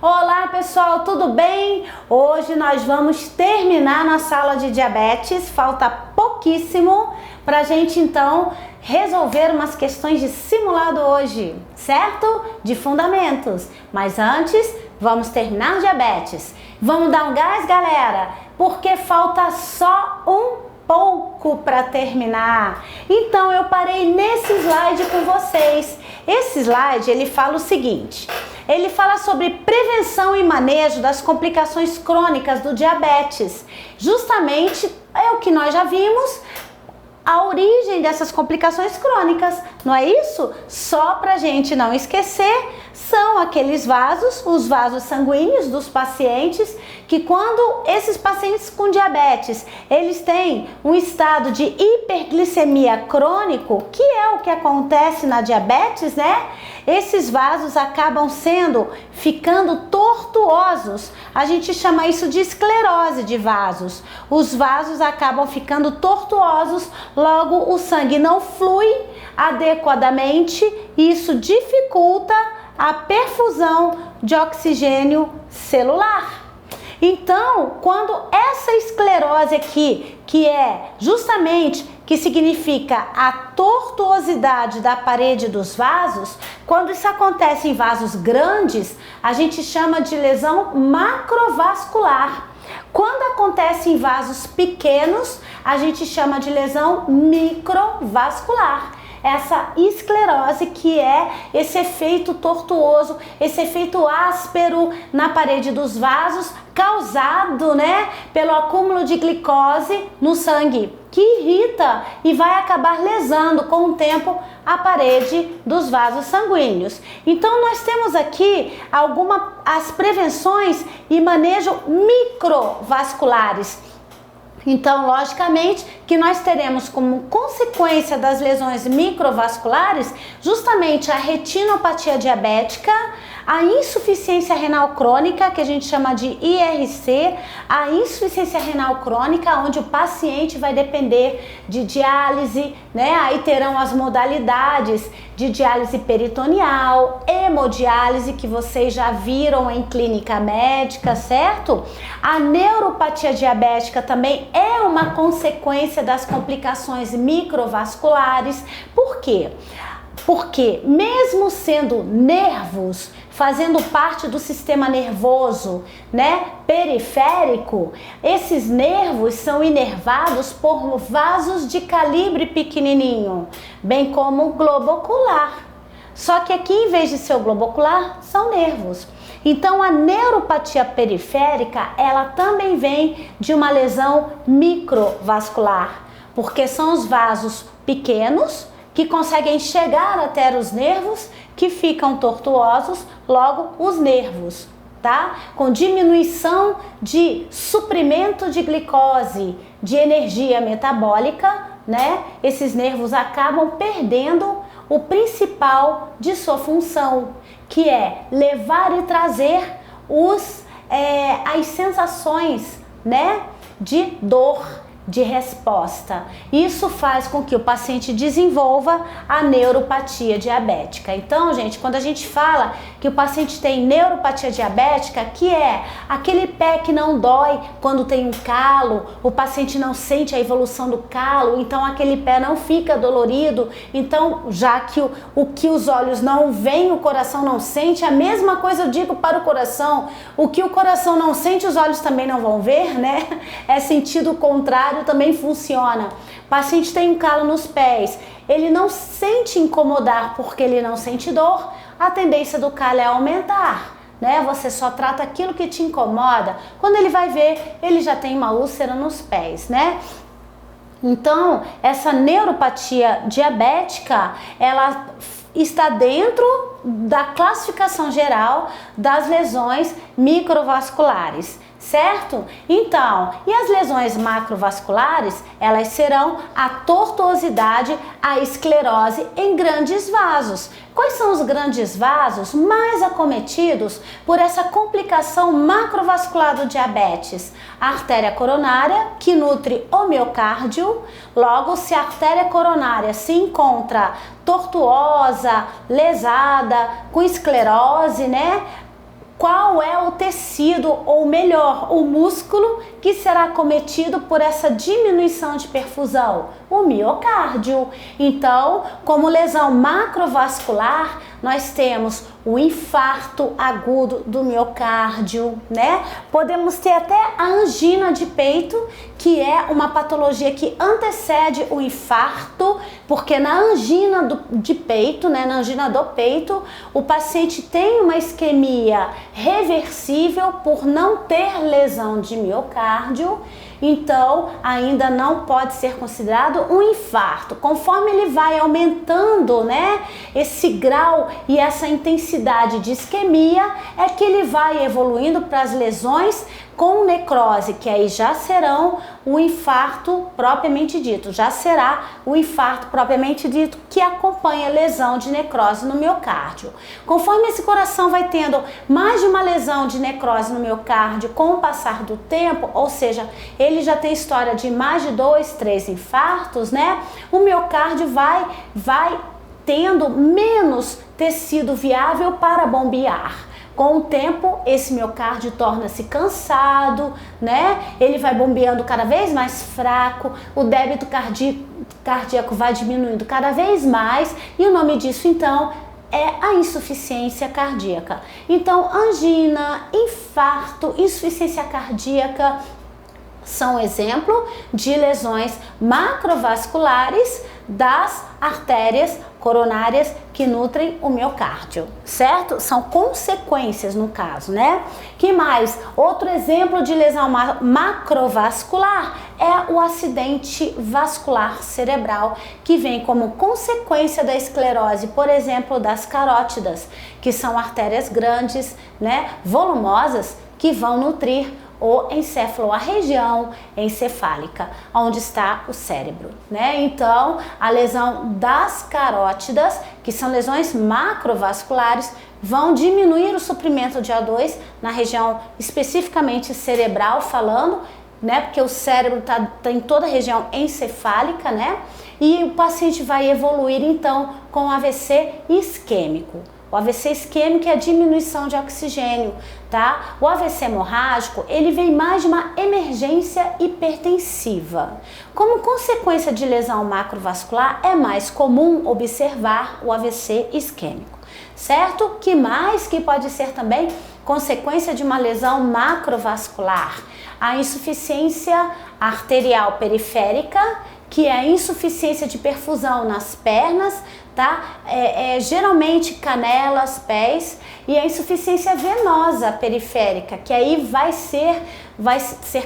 Olá pessoal, tudo bem? Hoje nós vamos terminar nossa aula de diabetes, falta pouquíssimo para a gente então resolver umas questões de simulado hoje, certo? De fundamentos. Mas antes, vamos terminar o diabetes. Vamos dar um gás, galera, porque falta só um pouco para terminar. Então eu parei nesse slide com vocês. Esse slide ele fala o seguinte: ele fala sobre prevenção e manejo das complicações crônicas do diabetes. Justamente é o que nós já vimos, a origem dessas complicações crônicas, não é isso? Só para a gente não esquecer, são aqueles vasos, os vasos sanguíneos dos pacientes, que quando esses pacientes com diabetes, eles têm um estado de hiperglicemia crônico, que é o que acontece na diabetes, né? Esses vasos acabam ficando tortuosos. A gente chama isso de esclerose de vasos. Os vasos acabam ficando tortuosos, logo o sangue não flui adequadamente e isso dificulta a perfusão de oxigênio celular. Então, quando essa esclerose aqui, que é justamente, que significa a tortuosidade da parede dos vasos, quando isso acontece em vasos grandes, a gente chama de lesão macrovascular. Quando acontece em vasos pequenos, a gente chama de lesão microvascular. Essa esclerose, que é esse efeito tortuoso, esse efeito áspero na parede dos vasos, causado, né, pelo acúmulo de glicose no sangue, que irrita e vai acabar lesando com o tempo a parede dos vasos sanguíneos. Então nós temos aqui as prevenções e manejo microvasculares. Então, logicamente, que nós teremos como consequência das lesões microvasculares justamente a retinopatia diabética, a insuficiência renal crônica, que a gente chama de IRC, a insuficiência renal crônica, onde o paciente vai depender de diálise, né? Aí terão as modalidades de diálise peritoneal, hemodiálise, que vocês já viram em clínica médica, certo? A neuropatia diabética também é uma consequência das complicações microvasculares. Por quê? Porque mesmo sendo nervos, fazendo parte do sistema nervoso, né, periférico, esses nervos são inervados por vasos de calibre pequenininho, bem como o globo ocular. Só que aqui, em vez de ser o globo ocular, são nervos. Então, a neuropatia periférica, ela também vem de uma lesão microvascular, porque são os vasos pequenos que conseguem chegar até os nervos, que ficam tortuosos, logo os nervos, tá? Com diminuição de suprimento de glicose, de energia metabólica, né? Esses nervos acabam perdendo o principal de sua função, que é levar e trazer as sensações, né, de dor, de resposta. Isso faz com que o paciente desenvolva a neuropatia diabética. Então, gente, quando a gente fala que o paciente tem neuropatia diabética, que é aquele pé que não dói quando tem um calo, o paciente não sente a evolução do calo, então aquele pé não fica dolorido. Então, já que o que os olhos não veem, o coração não sente, a mesma coisa eu digo para o coração. O que o coração não sente, os olhos também não vão ver, né? É sentido contrário, também funciona. O paciente tem um calo nos pés, ele não sente incomodar porque ele não sente dor, a tendência do calo é aumentar, né? Você só trata aquilo que te incomoda, quando ele vai ver, ele já tem uma úlcera nos pés, né? Então, essa neuropatia diabética, ela está dentro da classificação geral das lesões microvasculares, certo? Então, e as lesões macrovasculares, elas serão a tortuosidade, a esclerose em grandes vasos. Quais são os grandes vasos mais acometidos por essa complicação macrovascular do diabetes? A artéria coronária, que nutre o miocárdio. Logo, se a artéria coronária se encontra tortuosa, lesada, com esclerose, né? qual é o tecido, ou melhor, o músculo que será acometido por essa diminuição de perfusão? O miocárdio. Então, como lesão macrovascular, nós temos o infarto agudo do miocárdio, né? Podemos ter até a angina de peito, que é uma patologia que antecede o infarto, porque na angina de peito, né, na angina do peito, o paciente tem uma isquemia reversível por não ter lesão de miocárdio, então ainda não pode ser considerado um infarto. Conforme ele vai aumentando, né, esse grau e essa intensidade de isquemia, é que ele vai evoluindo para as lesões com necrose, que aí já serão o infarto propriamente dito, já será o infarto propriamente dito que acompanha a lesão de necrose no miocárdio. Conforme esse coração vai tendo mais de uma lesão de necrose no miocárdio com o passar do tempo, ou seja, ele já tem história de mais de 2, 3 infartos, né? O miocárdio vai tendo menos tecido viável para bombear. Com o tempo, esse miocárdio torna-se cansado, né? Ele vai bombeando cada vez mais fraco, o débito cardíaco vai diminuindo cada vez mais, e o nome disso, então, é a insuficiência cardíaca. Então, angina, infarto, insuficiência cardíaca são exemplo de lesões macrovasculares das artérias coronárias que nutrem o miocárdio, certo? São consequências no caso, né? Que mais? Outro exemplo de lesão macrovascular é o acidente vascular cerebral, que vem como consequência da esclerose, por exemplo, das carótidas, que são artérias grandes, né, volumosas, que vão nutrir o encéfalo, a região encefálica, onde está o cérebro, né? Então, a lesão das carótidas, que são lesões macrovasculares, vão diminuir o suprimento de O2 na região especificamente cerebral falando, né? Porque o cérebro tá em toda a região encefálica, né? E o paciente vai evoluir então com AVC isquêmico. O AVC isquêmico é a diminuição de oxigênio, tá? O AVC hemorrágico, ele vem mais de uma emergência hipertensiva. Como consequência de lesão macrovascular, é mais comum observar o AVC isquêmico, certo? Que mais que pode ser também consequência de uma lesão macrovascular? A insuficiência arterial periférica, que é a insuficiência de perfusão nas pernas, tá? Geralmente canelas, pés, e a insuficiência venosa periférica, que aí vai ser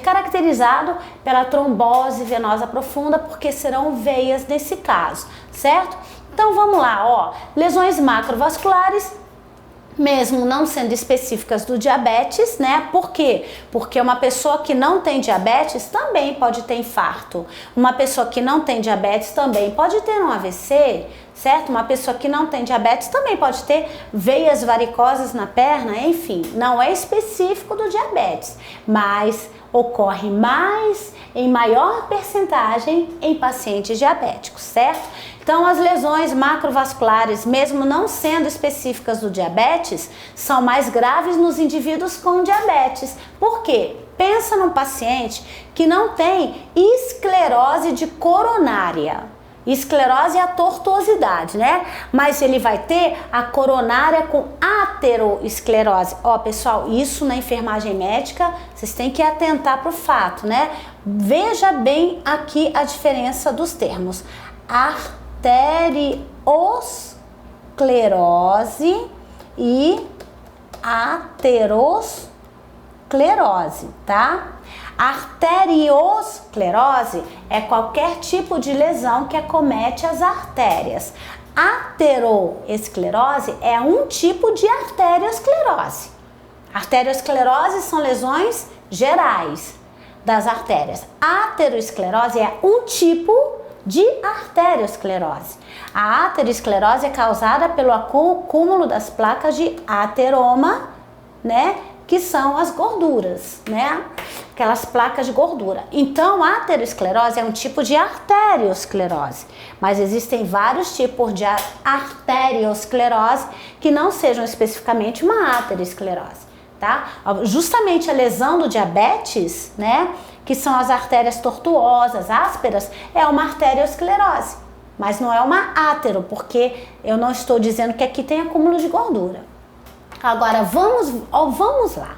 caracterizado pela trombose venosa profunda, porque serão veias nesse caso, certo? Então vamos lá, ó, lesões macrovasculares, mesmo não sendo específicas do diabetes, né? Por quê? Porque uma pessoa que não tem diabetes também pode ter infarto. Uma pessoa que não tem diabetes também pode ter um AVC, certo? Uma pessoa que não tem diabetes também pode ter veias varicosas na perna, enfim, não é específico do diabetes, mas ocorre em maior percentagem em pacientes diabéticos, certo? Então, as lesões macrovasculares, mesmo não sendo específicas do diabetes, são mais graves nos indivíduos com diabetes. Por quê? Pensa num paciente que não tem esclerose de coronária. Esclerose é a tortuosidade, né? Mas ele vai ter a coronária com ateroesclerose. Ó, pessoal, isso na enfermagem médica, vocês têm que atentar para o fato, né? Veja bem aqui a diferença dos termos. Arteriosclerose e aterosclerose, tá? Arteriosclerose é qualquer tipo de lesão que acomete as artérias. Ateroesclerose é um tipo de arteriosclerose. Arteriosclerose são lesões gerais das artérias. Ateroesclerose é um tipo de arteriosclerose. A aterosclerose é causada pelo acúmulo das placas de ateroma, né? Que são as gorduras, né? Aquelas placas de gordura. Então, a aterosclerose é um tipo de arteriosclerose, mas existem vários tipos de arteriosclerose que não sejam especificamente uma aterosclerose, tá? Justamente a lesão do diabetes, né, que são as artérias tortuosas, ásperas, é uma arteriosclerose, mas não é uma átero, porque eu não estou dizendo que aqui tem acúmulo de gordura. Agora, vamos lá.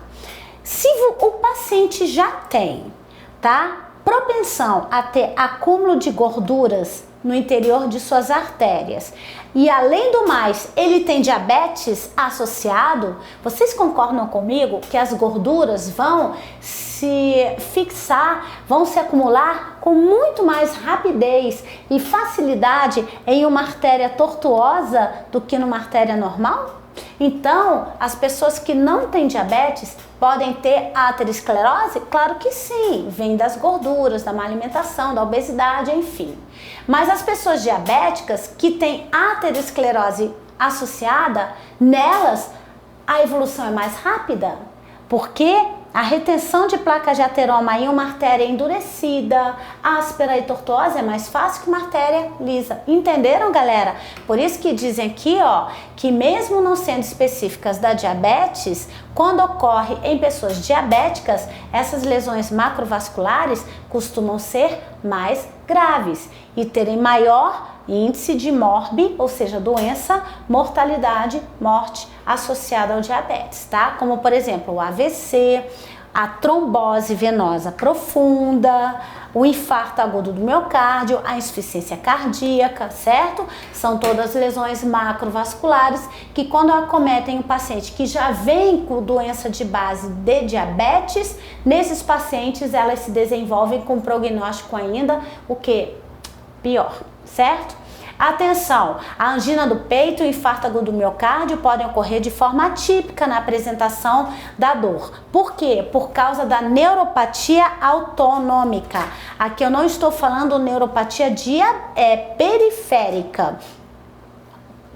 Se o paciente já tem, tá, propensão a ter acúmulo de gorduras no interior de suas artérias e, além do mais, ele tem diabetes associado, vocês concordam comigo que as gorduras vão se fixar, vão se acumular com muito mais rapidez e facilidade em uma artéria tortuosa do que numa artéria normal? Então, as pessoas que não têm diabetes podem ter aterosclerose? Claro que sim, vem das gorduras, da má alimentação, da obesidade, enfim. Mas as pessoas diabéticas que têm aterosclerose associada, nelas a evolução é mais rápida, porque a retenção de placas de ateroma em uma artéria endurecida, áspera e tortuosa é mais fácil que uma artéria lisa. Entenderam, galera? Por isso que dizem aqui, ó, que mesmo não sendo específicas da diabetes, quando ocorre em pessoas diabéticas, essas lesões macrovasculares costumam ser mais graves e terem maior índice de MORB, ou seja, doença, mortalidade, morte associada ao diabetes, tá? Como, por exemplo, o AVC, a trombose venosa profunda, o infarto agudo do miocárdio, a insuficiência cardíaca, certo? São todas lesões macrovasculares que, quando acometem um paciente que já vem com doença de base de diabetes, nesses pacientes elas se desenvolvem com prognóstico ainda, o que? Pior, certo? Atenção, a angina do peito e o infarto agudo do miocárdio podem ocorrer de forma atípica na apresentação da dor. Por quê? Por causa da neuropatia autonômica. Aqui eu não estou falando neuropatia periférica,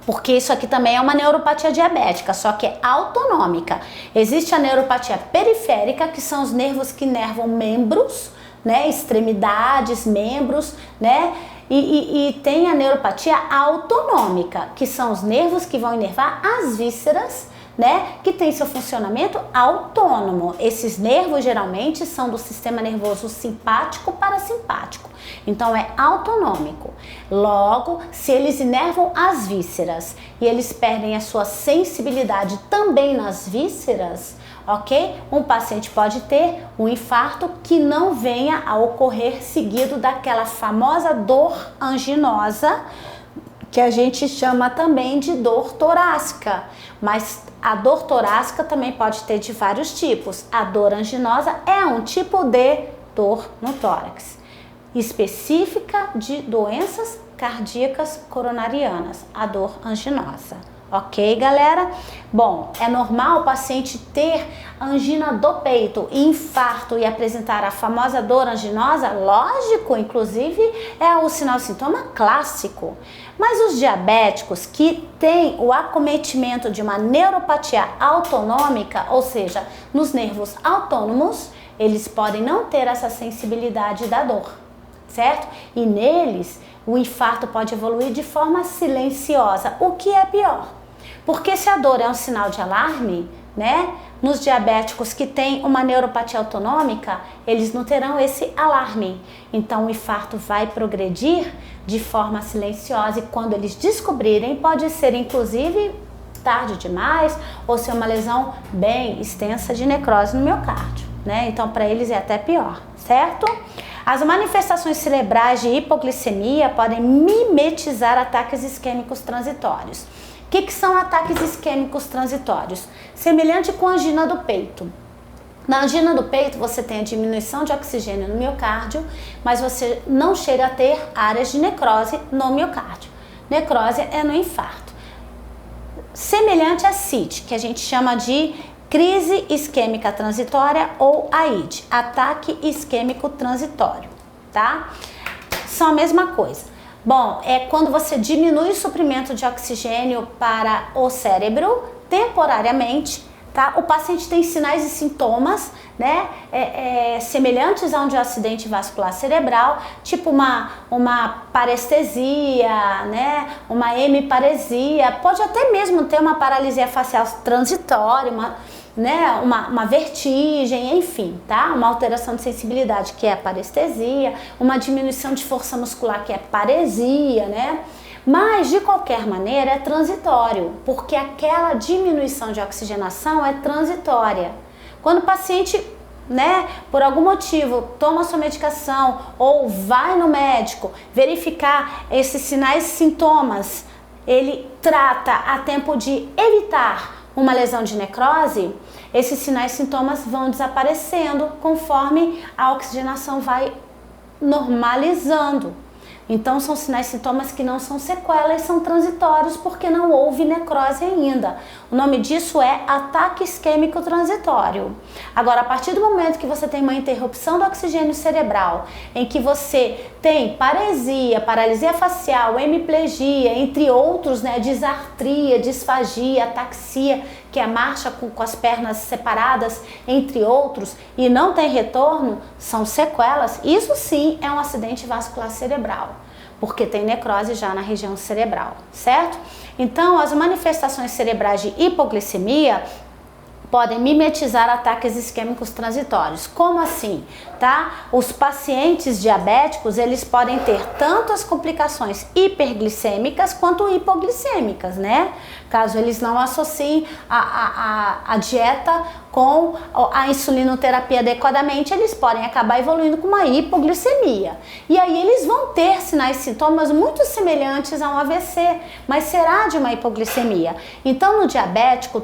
porque isso aqui também é uma neuropatia diabética, só que é autonômica. Existe a neuropatia periférica, que são os nervos que inervam membros, né, extremidades, membros, né? E tem a neuropatia autonômica, que são os nervos que vão inervar as vísceras, né, que tem seu funcionamento autônomo. Esses nervos geralmente são do sistema nervoso simpático parasimpático, então é autonômico. Logo, se eles inervam as vísceras e eles perdem a sua sensibilidade também nas vísceras, ok? Um paciente pode ter um infarto que não venha a ocorrer seguido daquela famosa dor anginosa, que a gente chama também de dor torácica. Mas a dor torácica também pode ter de vários tipos. A dor anginosa é um tipo de dor no tórax, específica de doenças cardíacas coronarianas, a dor anginosa. Ok, galera? Bom, é normal o paciente ter angina do peito, infarto e apresentar a famosa dor anginosa? Lógico, inclusive é o sinal-sintoma clássico. Mas os diabéticos que têm o acometimento de uma neuropatia autonômica, ou seja, nos nervos autônomos, eles podem não ter essa sensibilidade da dor, certo? E neles, o infarto pode evoluir de forma silenciosa, o que é pior. Porque se a dor é um sinal de alarme, né, nos diabéticos que têm uma neuropatia autonômica, eles não terão esse alarme. Então o infarto vai progredir de forma silenciosa e quando eles descobrirem, pode ser inclusive tarde demais ou ser uma lesão bem extensa de necrose no miocárdio, né? Então para eles é até pior, certo? As manifestações cerebrais de hipoglicemia podem mimetizar ataques isquêmicos transitórios. O que são ataques isquêmicos transitórios? Semelhante com a angina do peito. Na angina do peito você tem a diminuição de oxigênio no miocárdio, mas você não chega a ter áreas de necrose no miocárdio. Necrose é no infarto. Semelhante a CIT, que a gente chama de crise isquêmica transitória ou AID, ataque isquêmico transitório, tá? São a mesma coisa. Bom, é quando você diminui o suprimento de oxigênio para o cérebro temporariamente, tá? O paciente tem sinais e sintomas, né, semelhantes a um de acidente vascular cerebral, tipo uma parestesia, né, uma hemiparesia, pode até mesmo ter uma paralisia facial transitória, né, uma vertigem, enfim, tá? Uma alteração de sensibilidade, que é a parestesia, uma diminuição de força muscular, que é paresia, né? Mas, de qualquer maneira, é transitório, porque aquela diminuição de oxigenação é transitória. Quando o paciente, né, por algum motivo, toma sua medicação ou vai no médico verificar esses sinais e sintomas, ele trata a tempo de evitar uma lesão de necrose, esses sinais e sintomas vão desaparecendo conforme a oxigenação vai normalizando. Então são sinais e sintomas que não são sequelas, são transitórios porque não houve necrose ainda. O nome disso é ataque isquêmico transitório. Agora, a partir do momento que você tem uma interrupção do oxigênio cerebral, em que você tem paresia, paralisia facial, hemiplegia, entre outros, né, disartria, disfagia, ataxia, que é a marcha com as pernas separadas, entre outros, e não tem retorno, são sequelas. Isso sim é um acidente vascular cerebral, porque tem necrose já na região cerebral, certo? Então, as manifestações cerebrais de hipoglicemia podem mimetizar ataques isquêmicos transitórios. Como assim? Tá? Os pacientes diabéticos, eles podem ter tanto as complicações hiperglicêmicas quanto hipoglicêmicas, né? Caso eles não associem a dieta com a insulinoterapia adequadamente, eles podem acabar evoluindo com uma hipoglicemia. E aí eles vão ter sinais e sintomas muito semelhantes a um AVC, mas será de uma hipoglicemia. Então, no diabético,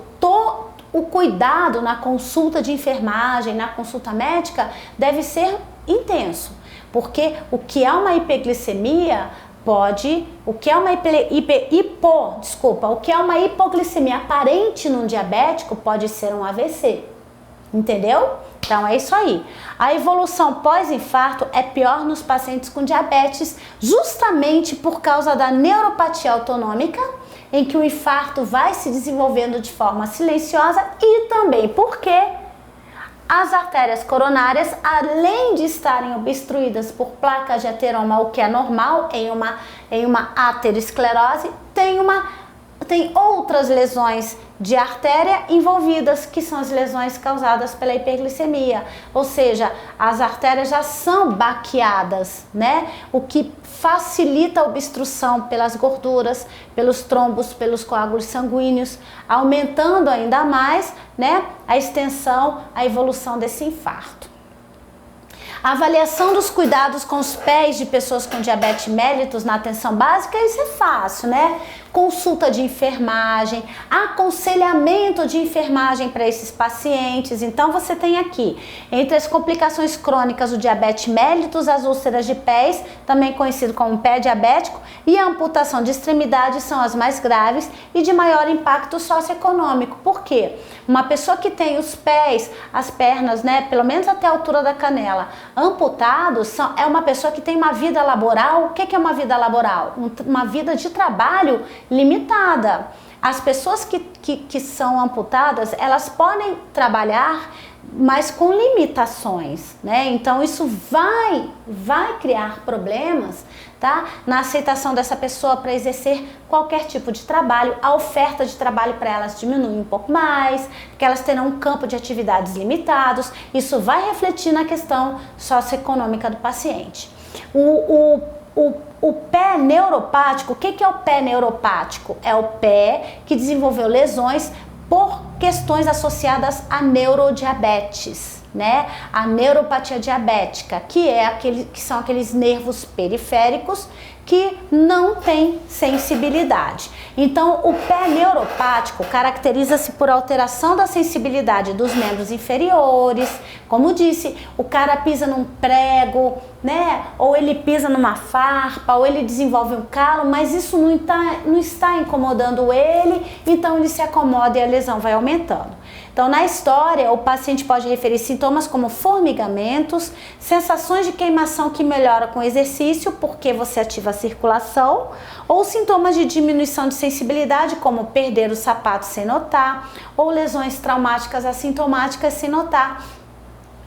o cuidado na consulta de enfermagem, na consulta médica, deve ser intenso, porque o que é uma hiperglicemia o que é uma hipoglicemia aparente num diabético pode ser um AVC, entendeu? Então é isso aí. A evolução pós-infarto é pior nos pacientes com diabetes, justamente por causa da neuropatia autonômica, em que o infarto vai se desenvolvendo de forma silenciosa, e também porque as artérias coronárias, além de estarem obstruídas por placas de ateroma, o que é normal em uma aterosclerose, tem outras lesões de artéria envolvidas, que são as lesões causadas pela hiperglicemia, ou seja, as artérias já são baqueadas, né? O que facilita a obstrução pelas gorduras, pelos trombos, pelos coágulos sanguíneos, aumentando ainda mais, né, a extensão, a evolução desse infarto. A avaliação dos cuidados com os pés de pessoas com diabetes mellitus na atenção básica, isso é fácil, né? Consulta de enfermagem, aconselhamento de enfermagem para esses pacientes. Então você tem aqui, entre as complicações crônicas, o diabetes mellitus, as úlceras de pés, também conhecido como pé diabético, e a amputação de extremidades são as mais graves e de maior impacto socioeconômico. Por quê? Uma pessoa que tem os pés, as pernas, né, pelo menos até a altura da canela, amputados, é uma pessoa que tem uma vida laboral. O que é uma vida laboral? Uma vida de trabalho limitada. As pessoas que são amputadas, elas podem trabalhar, mas com limitações, né? Então isso vai criar problemas, tá? Na aceitação dessa pessoa para exercer qualquer tipo de trabalho. A oferta de trabalho para elas diminui um pouco mais, porque elas terão um campo de atividades limitados. Isso vai refletir na questão socioeconômica do paciente. O pé neuropático, o que é o pé neuropático? É o pé que desenvolveu lesões por questões associadas a neurodiabetes, né? A neuropatia diabética, que são aqueles nervos periféricos que não têm sensibilidade. Então, o pé neuropático caracteriza-se por alteração da sensibilidade dos membros inferiores. Como disse, o cara pisa num prego, né? Ou ele pisa numa farpa, ou ele desenvolve um calo, mas isso não está incomodando ele, então ele se acomoda e a lesão vai aumentando. Então, na história, o paciente pode referir sintomas como formigamentos, sensações de queimação que melhora com o exercício, porque você ativa a circulação, ou sintomas de diminuição de sensibilidade, como perder o sapato sem notar, ou lesões traumáticas assintomáticas sem notar.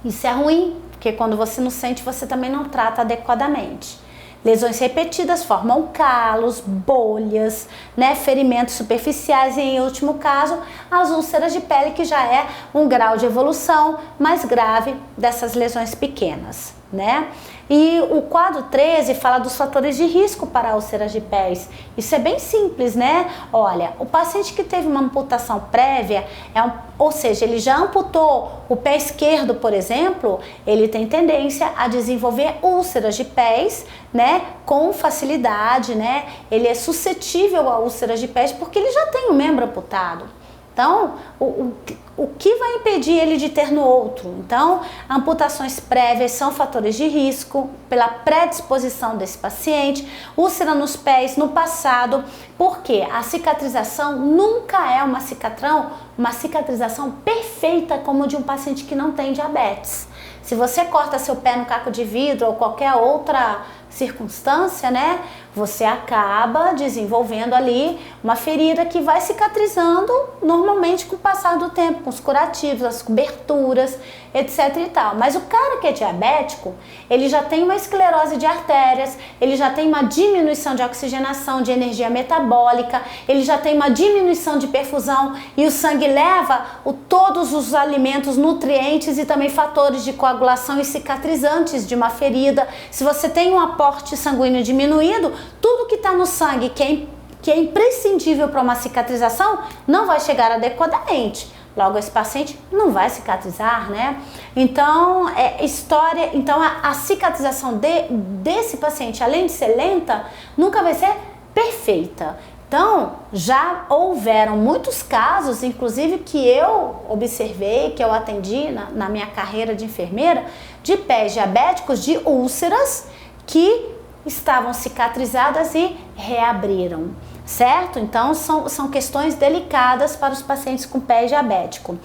Isso é ruim, porque quando você não sente, você também não trata adequadamente. Lesões repetidas formam calos, bolhas, né, ferimentos superficiais e, em último caso, as úlceras de pele, que já é um grau de evolução mais grave dessas lesões pequenas, né? E o quadro 13 fala dos fatores de risco para úlceras de pés. Isso é bem simples, né? Olha, o paciente que teve uma amputação prévia, ou seja, ele já amputou o pé esquerdo, por exemplo, ele tem tendência a desenvolver úlceras de pés, né, com facilidade, né? Ele é suscetível a úlceras de pés porque ele já tem o membro amputado. Então, o que vai impedir ele de ter no outro? Então, amputações prévias são fatores de risco pela predisposição desse paciente. Úlcera nos pés no passado, porque a cicatrização nunca é uma cicatrização perfeita como de um paciente que não tem diabetes. Se você corta seu pé no caco de vidro ou qualquer outra circunstância, né, você acaba desenvolvendo ali uma ferida que vai cicatrizando normalmente com o passar do tempo, com os curativos, as coberturas, etc e tal. Mas o cara que é diabético, ele já tem uma esclerose de artérias, ele já tem uma diminuição de oxigenação, de energia metabólica, ele já tem uma diminuição de perfusão e o sangue leva todos os alimentos, nutrientes e também fatores de coagulação e cicatrizantes de uma ferida. Se você tem um aporte sanguíneo diminuído, tudo que está no sangue que é imprescindível para uma cicatrização não vai chegar adequadamente. Logo, esse paciente não vai cicatrizar, né? Então, a cicatrização desse paciente, além de ser lenta, nunca vai ser perfeita. Então, já houveram muitos casos, inclusive que eu observei, que eu atendi na minha carreira de enfermeira, de pés diabéticos, de úlceras, que estavam cicatrizadas e reabriram, certo? Então, são questões delicadas para os pacientes com pé diabético.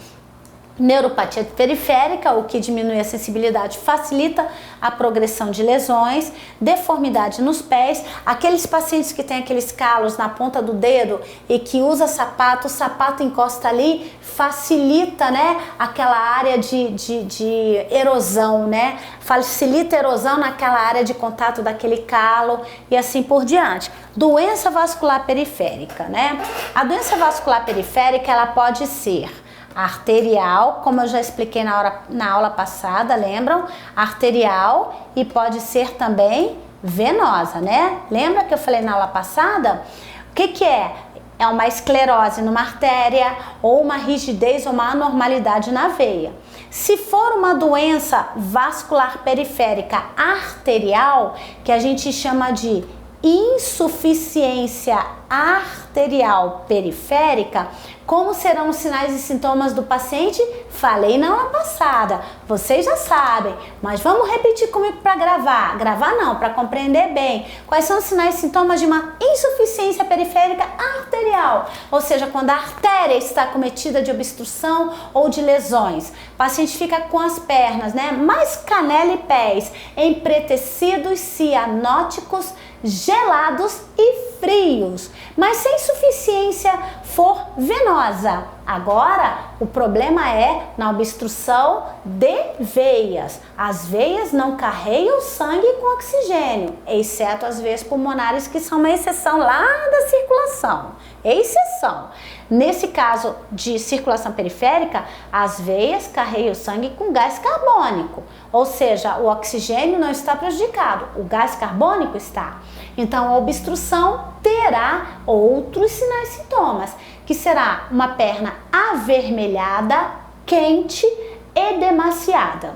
Neuropatia periférica, o que diminui a sensibilidade, facilita a progressão de lesões, deformidade nos pés, aqueles pacientes que têm aqueles calos na ponta do dedo e que usa sapato, o sapato encosta ali, facilita, né, aquela área de erosão, né, facilita a erosão naquela área de contato daquele calo e assim por diante. Doença vascular periférica, né, a doença vascular periférica, ela pode ser arterial, como eu já expliquei na aula passada, lembram? Arterial, e pode ser também venosa, né? Lembra que eu falei na aula passada? O que é? É uma esclerose numa artéria, ou uma rigidez ou uma anormalidade na veia. Se for uma doença vascular periférica arterial, que a gente chama de insuficiência arterial periférica, como serão os sinais e sintomas do paciente? Falei na aula passada, vocês já sabem, mas vamos repetir comigo para gravar. Gravar não, para compreender bem. Quais são os sinais e sintomas de uma insuficiência periférica arterial? Ou seja, quando a artéria está acometida de obstrução ou de lesões. O paciente fica com as pernas, né, mais canela e pés, empretecidos, cianóticos, gelados e frios, mas se a insuficiência for venosa. Agora, o problema é na obstrução de veias. As veias não carregam sangue com oxigênio, exceto as veias pulmonares, que são uma exceção lá da circulação. Exceção. Nesse caso de circulação periférica, as veias carregam sangue com gás carbônico, ou seja, o oxigênio não está prejudicado, o gás carbônico está. Então, a obstrução terá outros sinais e sintomas, que será uma perna avermelhada, quente, edemaciada.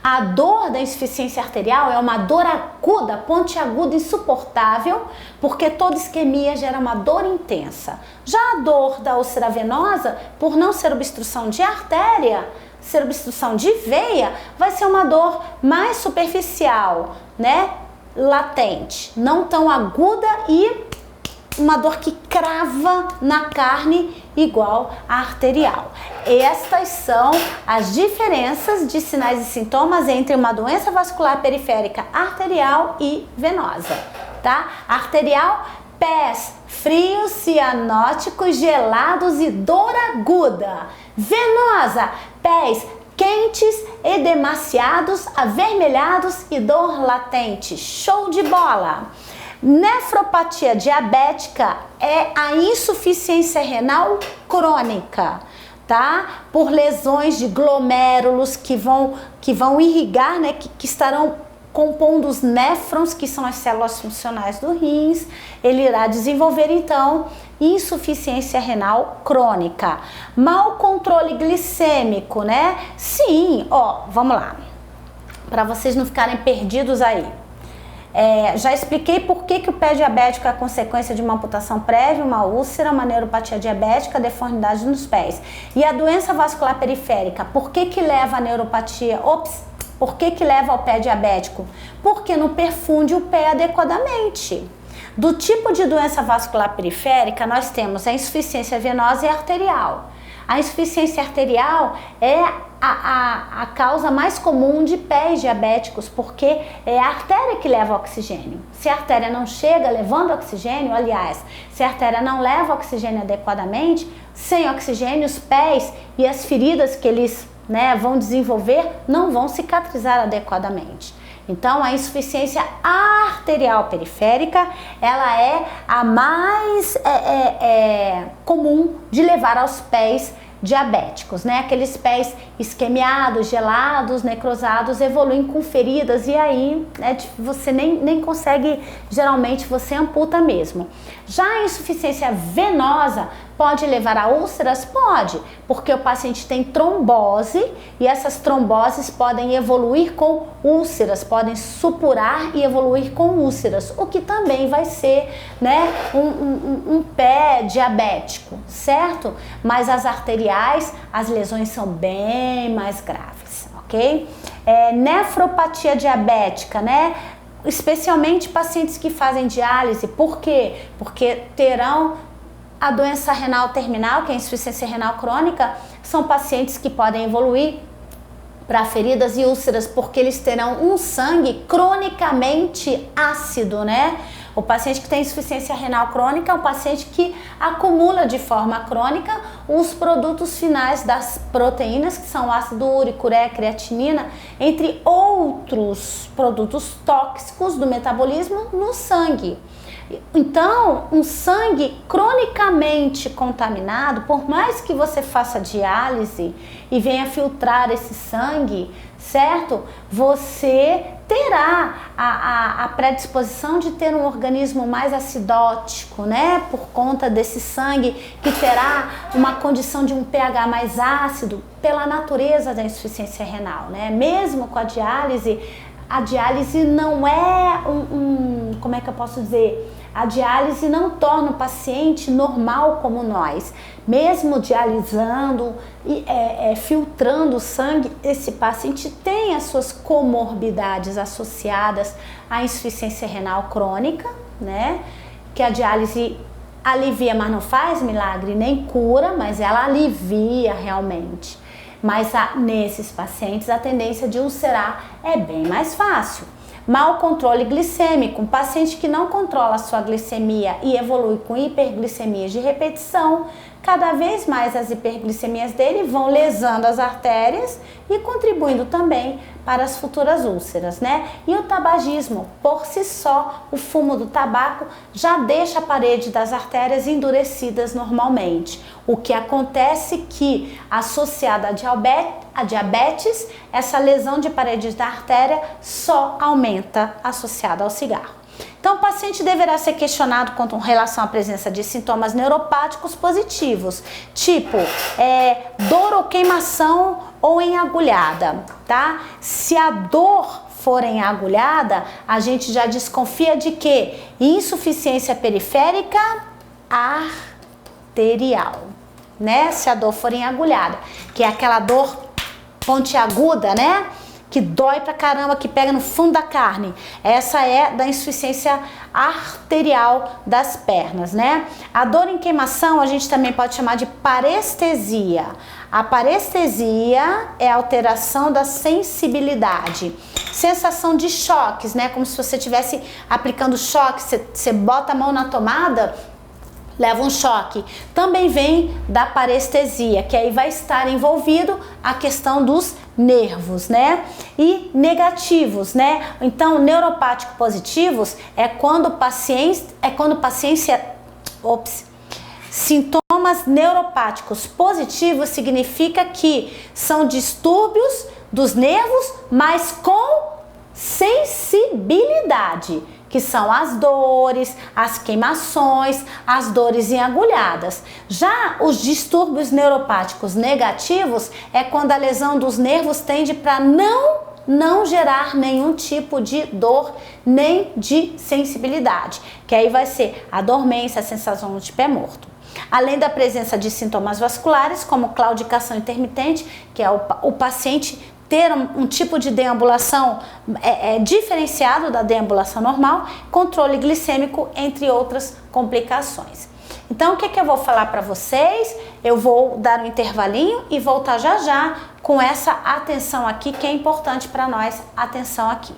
A dor da insuficiência arterial é uma dor aguda, pontiaguda, insuportável, porque toda isquemia gera uma dor intensa. Já a dor da úlcera venosa, por não ser obstrução de artéria, ser obstrução de veia, vai ser uma dor mais superficial, né? Latente, não tão aguda e uma dor que crava na carne igual à arterial. Estas são as diferenças de sinais e sintomas entre uma doença vascular periférica arterial e venosa, tá? Arterial, pés frios, cianóticos, gelados e dor aguda. Venosa, pés quentes, edemaciados, avermelhados e dor latente. Show de bola! Nefropatia diabética é a insuficiência renal crônica, tá? Por lesões de glomérulos que vão irrigar, né? Que estarão compondo os néfrons, que são as células funcionais do rins. Ele irá desenvolver, então, insuficiência renal crônica. Mau controle glicêmico, né? Sim, ó, vamos lá. Para vocês não ficarem perdidos aí. Já expliquei por que o pé diabético é a consequência de uma amputação prévia, uma úlcera, uma neuropatia diabética, deformidade nos pés. E a doença vascular periférica, por que leva a neuropatia? Por que leva ao pé diabético? Porque não perfunde o pé adequadamente. Do tipo de doença vascular periférica, nós temos a insuficiência venosa e arterial. A insuficiência arterial é a causa mais comum de pés diabéticos, porque é a artéria que leva oxigênio. Se a artéria não chega levando oxigênio, aliás, se a artéria não leva oxigênio adequadamente, sem oxigênio, os pés e as feridas que eles vão desenvolver não vão cicatrizar adequadamente. Então, a insuficiência arterial periférica, ela é a mais comum de levar aos pés diabéticos, né? Aqueles pés isquemiados, gelados, necrosados, evoluem com feridas e aí você nem consegue, geralmente você amputa mesmo. Já a insuficiência venosa pode levar a úlceras? Pode, porque o paciente tem trombose e essas tromboses podem evoluir com úlceras, podem supurar e evoluir com úlceras, o que também vai ser um pé diabético, certo? Mas as arteriais, as lesões são bem mais graves, ok? Nefropatia diabética, né? Especialmente pacientes que fazem diálise, por quê? Porque terão a doença renal terminal, que é a insuficiência renal crônica, são pacientes que podem evoluir para feridas e úlceras, porque eles terão um sangue cronicamente ácido, né? O paciente que tem insuficiência renal crônica é um paciente que acumula de forma crônica os produtos finais das proteínas, que são ácido úrico, ureia, creatinina, entre outros produtos tóxicos do metabolismo no sangue. Então, um sangue cronicamente contaminado, por mais que você faça diálise e venha filtrar esse sangue, certo? Você terá a predisposição de ter um organismo mais acidótico, né? Por conta desse sangue que terá uma condição de um pH mais ácido pela natureza da insuficiência renal, né? Mesmo com a diálise não é como é que eu posso dizer? A diálise não torna o paciente normal como nós. Mesmo dialisando e filtrando o sangue, esse paciente tem as suas comorbidades associadas à insuficiência renal crônica, né? Que a diálise alivia, mas não faz milagre, nem cura, mas ela alivia realmente. Mas nesses pacientes a tendência de ulcerar é bem mais fácil. Mau controle glicêmico, um paciente que não controla a sua glicemia e evolui com hiperglicemias de repetição, cada vez mais as hiperglicemias dele vão lesando as artérias e contribuindo também para as futuras úlceras, né? E o tabagismo, por si só, o fumo do tabaco já deixa a parede das artérias endurecidas normalmente. O que acontece que, associada a diabetes, essa lesão de paredes da artéria só aumenta associada ao cigarro. Então, o paciente deverá ser questionado com relação à presença de sintomas neuropáticos positivos, tipo dor ou queimação ou em agulhada, tá? Se a dor for em agulhada, a gente já desconfia de que insuficiência periférica arterial, né? Se a dor for em agulhada, que é aquela dor pontiaguda, né? Que dói pra caramba, que pega no fundo da carne. Essa é da insuficiência arterial das pernas, né? A dor em queimação a gente também pode chamar de parestesia. A parestesia é a alteração da sensibilidade. Sensação de choques, né? Como se você estivesse aplicando choque, você bota a mão na tomada leva um choque. Também vem da parestesia, que aí vai estar envolvido a questão dos nervos, né? E negativos, né? Então, neuropático positivos é quando sintomas neuropáticos positivos significa que são distúrbios dos nervos, mas com sensibilidade, que são as dores, as queimações, as dores em agulhadas. Já os distúrbios neuropáticos negativos é quando a lesão dos nervos tende para não gerar nenhum tipo de dor nem de sensibilidade, que aí vai ser a dormência, a sensação de pé morto. Além da presença de sintomas vasculares, como claudicação intermitente, que é o paciente ter um tipo de deambulação diferenciado da deambulação normal, controle glicêmico, entre outras complicações. Então, o que eu vou falar para vocês? Eu vou dar um intervalinho e voltar já já com essa atenção aqui, que é importante para nós, atenção aqui.